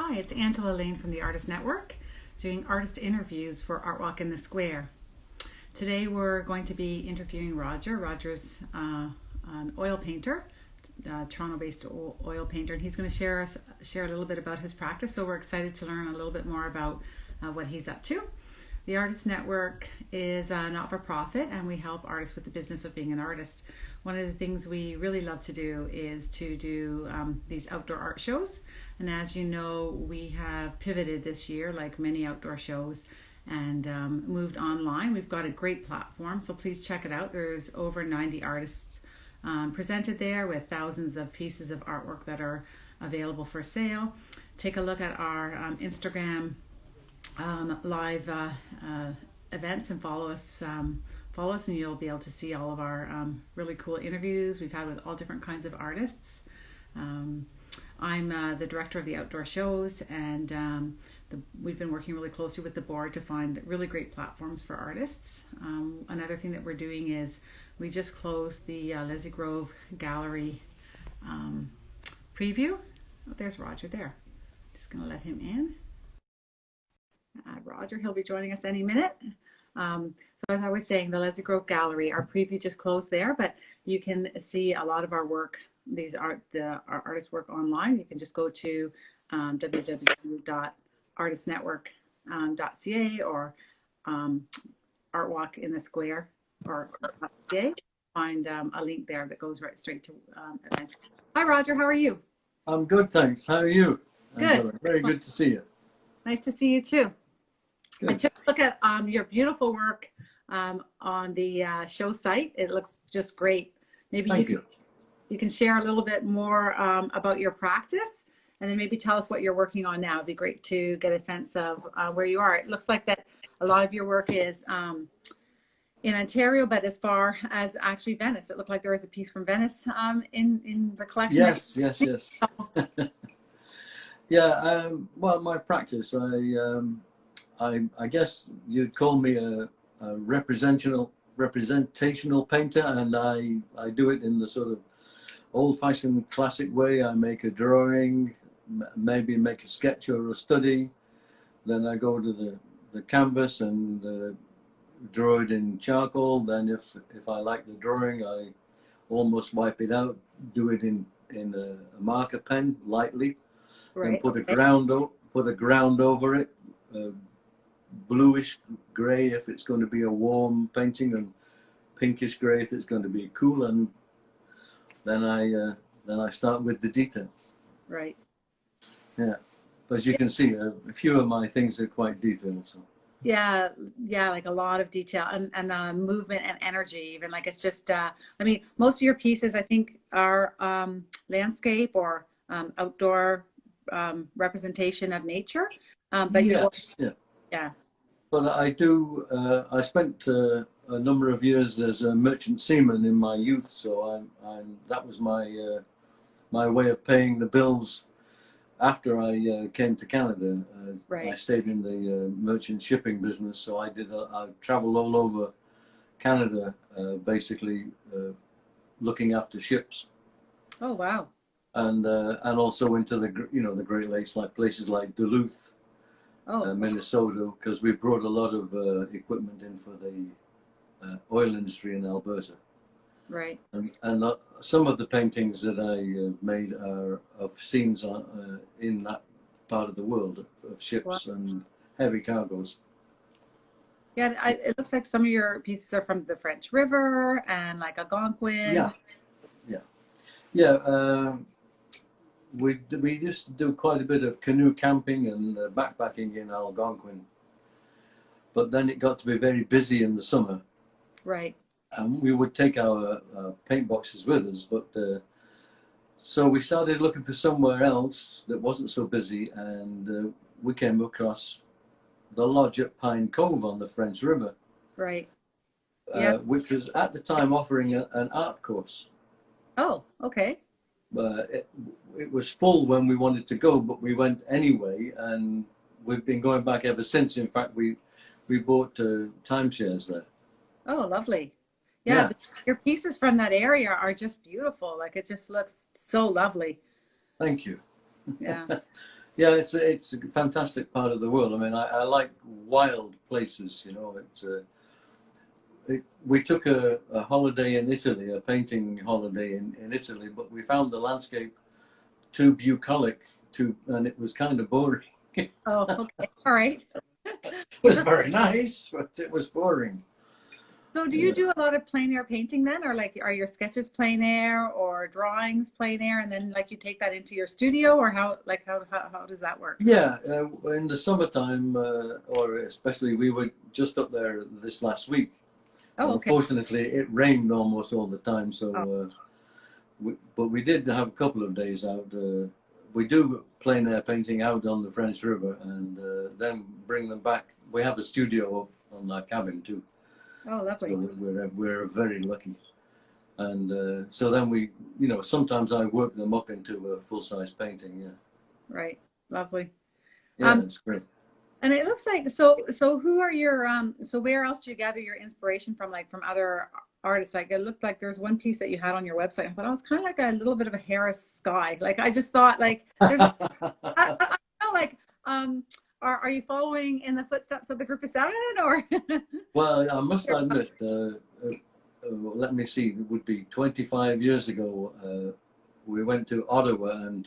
Hi, it's Angela Lane from the Artist Network, doing artist interviews for ArtWalk in the Square. Today we're going to be interviewing Roger. Roger's an oil painter, Toronto-based oil painter, and he's going to share a little bit about his practice. So we're excited to learn a little bit more about what he's up to. The Artist Network is a not-for-profit, and we help artists with the business of being an artist. One of the things we really love to do is to do these outdoor art shows. And as you know, we have pivoted this year, like many outdoor shows, and moved online. We've got a great platform, so please check it out. There's over 90 artists presented there with thousands of pieces of artwork that are available for sale. Take a look at our Instagram live events and follow us and you'll be able to see all of our really cool interviews we've had with all different kinds of artists. I'm the director of the outdoor shows, and we've been working really closely with the board to find really great platforms for artists. Another thing that we're doing is we just closed the Leslie Grove Gallery preview. Oh, there's Roger there. Just going to let him in. Roger, he'll be joining us any minute. So as I was saying, the Leslie Grove Gallery, our preview just closed there, but you can see a lot of our work, our artist work online. You can just go to www.artistnetwork.ca or ArtWalk in the Square or .ca. Find a link there that goes right straight to events. Hi, Roger. How are you? I'm good, thanks. How are you? Good. Very good to see you. Nice to see you too. Good. I took a look at your beautiful work on the show site. It looks just great. Maybe you can share a little bit more about your practice, and then maybe tell us what you're working on now. It'd be great to get a sense of where you are. It looks like that a lot of your work is in Ontario, but as far as actually Venice. It looked like there was a piece from Venice in the collection. Yes. Yeah. Well, my practice, I guess you'd call me a representational painter, and I do it in the sort of old-fashioned classic way. I make a drawing, maybe make a sketch or a study, then I go to the canvas and draw it in charcoal. Then if I like the drawing, I almost wipe it out, do it in a marker pen lightly, Right. then put a ground over it, bluish grey if it's going to be a warm painting, and pinkish grey if it's going to be cool, and then I start with the details. Right. Yeah, as you can see, a few of my things are quite detailed. So. Yeah, like a lot of detail and movement and energy. Even like it's just. I mean, most of your pieces I think are landscape or outdoor representation of nature. But yes, yeah. But I do. I spent a number of years as a merchant seaman in my youth, so that was my way of paying the bills after I came to Canada. Right. I stayed in the merchant shipping business, so I traveled all over Canada, basically looking after ships. Oh wow. And also into the Great Lakes, like places like Duluth. Minnesota, because we brought a lot of equipment in for the oil industry in Alberta. Right. And some of the paintings that I made are of scenes in that part of the world of ships and heavy cargoes. Yeah, it looks like some of your pieces are from the French River and like Algonquin. Yeah. We used to do quite a bit of canoe camping and backpacking in Algonquin, but then it got to be very busy in the summer. Right. And we would take our paint boxes with us, but so we started looking for somewhere else that wasn't so busy, and we came across the lodge at Pine Cove on the French River. Right. Which was at the time offering an art course. Oh, okay. It was full when we wanted to go, but we went anyway, and we've been going back ever since. In fact, we bought timeshares there. Oh, lovely. Yeah. Your pieces from that area are just beautiful. Like it just looks so lovely. Thank you. Yeah. Yeah, it's a fantastic part of the world. I mean, I like wild places. You know, we took a holiday in Italy, a painting holiday in Italy, but we found the landscape too bucolic, and it was kind of boring. It Oh, okay. All right. was very nice, but it was boring. So do you Yeah. do a lot of plein air painting then, or like are your sketches plein air or drawings plein air, and then like you take that into your studio, or how does that work? Yeah, in the summertime, or especially, we were just up there this last week. Oh, okay. Unfortunately, it rained almost all the time, Oh, so but we did have a couple of days out. We do plein air painting out on the French River, and then bring them back. We have a studio up on our cabin too, oh, so lovely. we're very lucky. And so then sometimes I work them up into a full-size painting. Yeah, Right. Lovely. yeah, Um, it's great. and it looks like so who are your so where else do you gather your inspiration from, like from other artists? Like it looked like there's one piece that you had on your website. I thought, oh, it's kind of like a little bit of a Harris sky. Like I just thought like there's I don't know, like are you following in the footsteps of the group of seven or Well, I must admit, let me see, it would be 25 years ago. We went to Ottawa and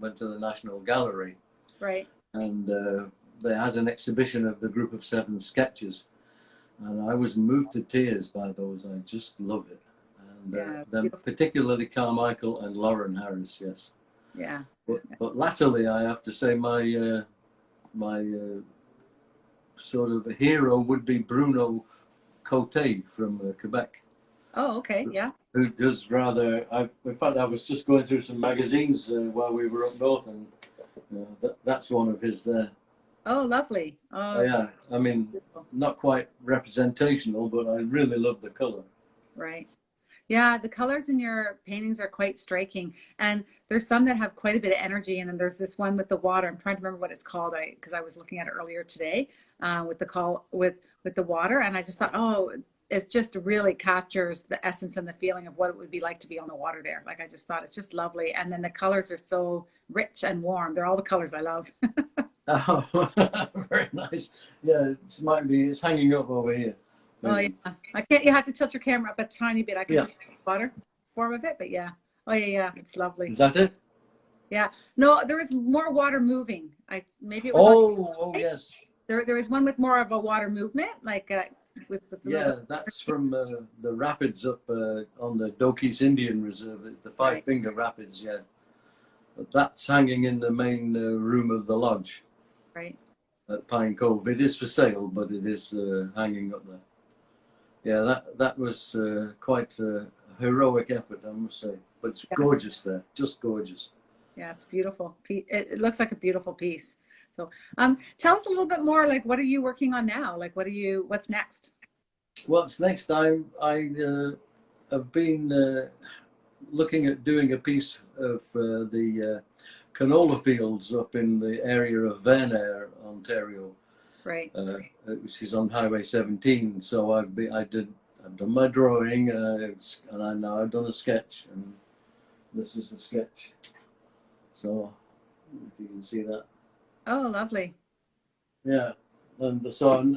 went to the National Gallery, right. and they had an exhibition of the group of seven sketches, and I was moved to tears by those. I just love it, and Yeah, them beautiful. particularly Carmichael and Lauren Harris. Yes, Yeah. but latterly I have to say my sort of hero would be Bruno Cote from Quebec, Oh, okay. Yeah. who does rather. In fact, I was just going through some magazines while we were up north, and that's one of his there. Oh, lovely. Oh, Oh, yeah, I mean, beautiful. not quite representational, but I really love the color. Right. Yeah, the colors in your paintings are quite striking, and there's some that have quite a bit of energy, and then there's this one with the water. I'm trying to remember what it's called, because I was looking at it earlier today, with the call with the water, and I just thought, oh, it just really captures the essence and the feeling of what it would be like to be on the water there. Like I just thought it's just lovely, and then the colors are so rich and warm. They're all the colors I love. Oh, very nice. Yeah, it's hanging up over here. Oh yeah, Maybe. I can't. You have to tilt your camera up a tiny bit. I can Yeah, just see the water form of it, but yeah. Oh yeah, yeah, it's lovely. is that it? Yeah. No, there was more water moving. Maybe it was on Oh, right? yes. There was one with more of a water movement, like with a little Yeah, bit. that's from the rapids up on the Dokis Indian Reserve, the Five Right, Finger Rapids. Yeah, but that's hanging in the main room of the lodge right. at Pine Cove. It is for sale, but it is hanging up there. Yeah, that was quite a heroic effort, I must say. But it's Yeah, gorgeous there, just gorgeous. yeah, it's beautiful. It looks like a beautiful piece. So, tell us a little bit more. Like, what are you working on now? Like, what's next? What's next? I have been looking at doing a piece of the canola fields up in the area of Venice, Ontario, Right. which is on Highway 17. So I've done my drawing, and I've done a sketch, and this is the sketch. So if you can see that, Oh, lovely. yeah. And so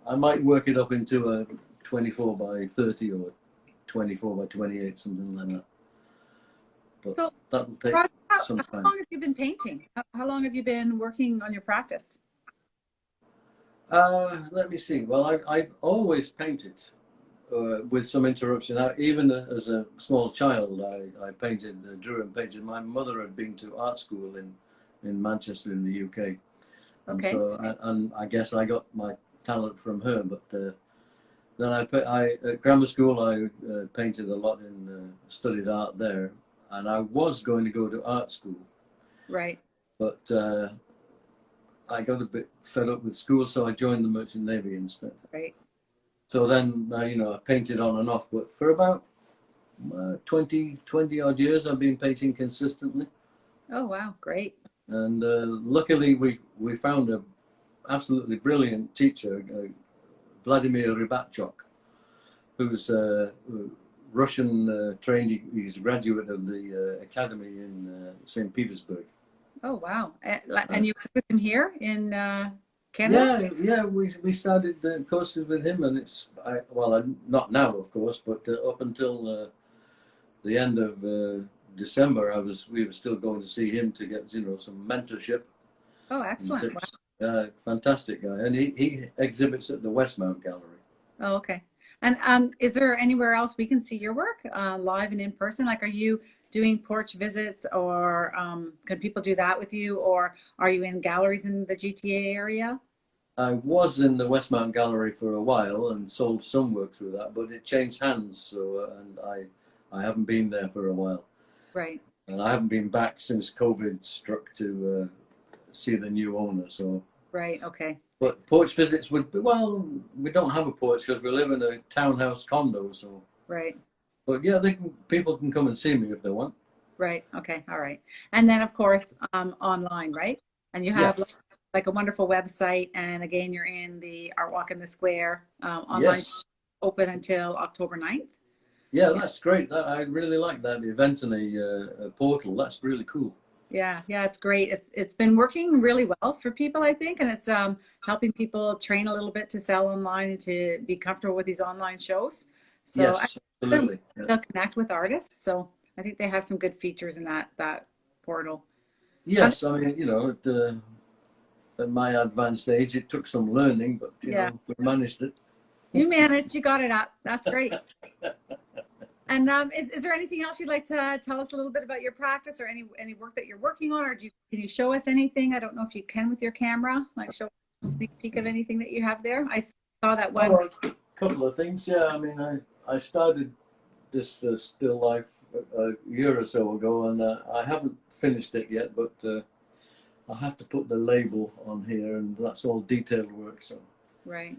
I might work it up into a 24 by 30 or 24 by 28, something like that. But So, that'll take Roger, some how time. long have you been painting? How long have you been working on your practice? Let me see. Well, I've always painted with some interruption. Even as a small child, I painted, drew and painted. My mother had been to art school in Manchester in the UK. And Okay. so, and I guess I got my talent from her. But then at grammar school, I painted a lot and studied art there. And I was going to go to art school, Right. but I got a bit fed up with school, so I joined the Merchant Navy instead. Right. So then, I painted on and off, but for about 20 odd years, I've been painting consistently. Oh, wow. Great. And luckily, we found a absolutely brilliant teacher, Vladimir Rybatchuk, who's Russian trainee. He's a graduate of the academy in St. Petersburg. Oh, wow. And you work with him here in Canada? Yeah. We started courses with him, and not now, of course, but up until the end of December, we were still going to see him to get some mentorship. Oh, excellent. Wow. Fantastic guy, and he exhibits at the Westmount Gallery. Oh, okay. And is there anywhere else we can see your work live and in person? Like, are you doing porch visits, or can people do that with you, or are you in galleries in the GTA area? I was in the Westmount Gallery for a while and sold some work through that, but it changed hands, so and I haven't been there for a while. Right. And I haven't been back since COVID struck to see the new owner. So. Right. Okay. But porch visits would be, well, we don't have a porch because we live in a townhouse condo, so. Right. But yeah, people can come and see me if they want. Right. Okay. All right. And then, of course, online, right? And you have like a wonderful website. And again, you're in the ArtWalk in the Square online, open until October 9th. Yeah, that's great. I really like that event in a portal. That's really cool. Yeah, it's great. It's been working really well for people, I think, and it's helping people train a little bit to sell online and to be comfortable with these online shows. So yes, absolutely. They'll connect with artists. So I think they have some good features in that portal. Yes, I mean, at my advanced age, it took some learning, but you know, we managed it. You managed. You got it up. That's great. And is there anything else you'd like to tell us a little bit about your practice, or any work that you're working on, or can you show us anything? I don't know if you can with your camera, like show a sneak peek of anything that you have there. I saw that one. Oh, a couple of things. Yeah, I mean, I started this still life a year or so ago, and I haven't finished it yet, but I have to put the label on here, and that's all detailed work. So. Right.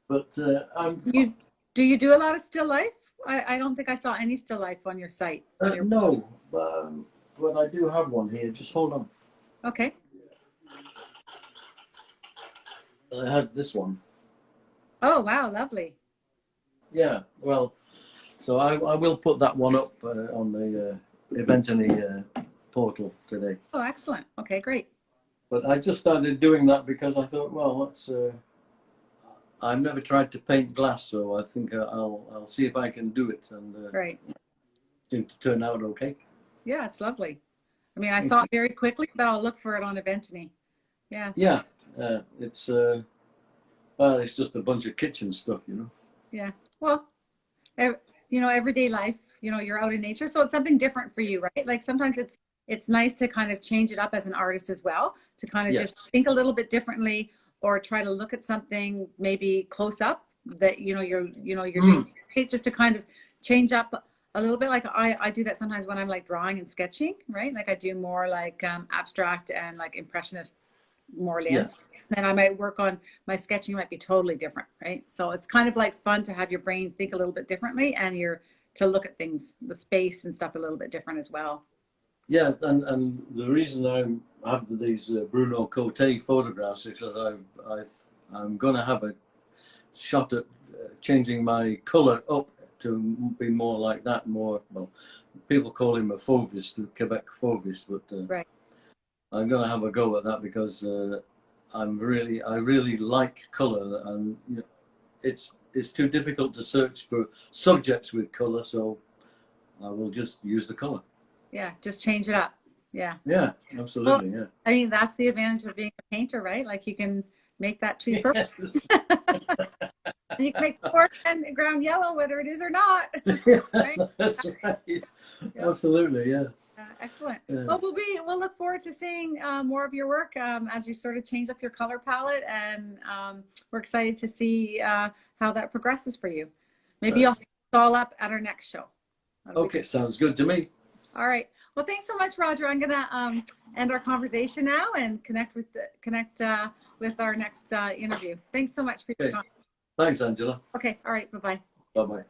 But do you do a lot of still life? I don't think I saw any still life on your site. No, but I do have one here. Just hold on. Okay. I had this one. Oh, wow. Lovely. Yeah. Well, so I will put that one up on the Eventany portal today. Oh, excellent. Okay, great. But I just started doing that because I thought, well, that's... I've never tried to paint glass, so I think I'll see if I can do it, and right. Seemed to turn out okay. Yeah, it's lovely. I mean, I saw it very quickly, but I'll look for it on Eventany. Yeah. Yeah, it's just a bunch of kitchen stuff, you know. Yeah. Well, everyday life. You're out in nature, so it's something different for you, right? Like sometimes it's nice to kind of change it up as an artist as well, to kind of just think a little bit differently, or try to look at something maybe close up that you're doing, just to kind of change up a little bit. Like I do that sometimes when I'm like drawing and sketching, right? Like I do more like abstract and like impressionist, more landscape. Then I might work on my sketching might be totally different, right? So it's kind of like fun to have your brain think a little bit differently, and to look at things, the space and stuff a little bit different as well. Yeah, and the reason I have these Bruno Coté photographs is because I'm going to have a shot at changing my colour up to be more like that. Well, people call him a fauvist, a Quebec fauvist, but right. I'm going to have a go at that because I really like colour, and it's too difficult to search for subjects with colour, so I will just use the colour. Yeah, just change it up. Yeah. Yeah, absolutely. Well, yeah. I mean, that's the advantage of being a painter, right? Like you can make that tree purple. Yes. And you can make the foreground yellow, whether it is or not. Right? That's right. Yeah. Absolutely, yeah. Excellent. Yeah. Well, we'll look forward to seeing more of your work as you sort of change up your color palette, and we're excited to see how that progresses for you. Maybe you'll put it all up at our next show. Okay, sounds good to me. All right. Well, thanks so much, Roger. I'm gonna end our conversation now and connect with our next interview. Thanks so much for your time. Thanks, Angela. Okay. All right. Bye-bye. Bye-bye.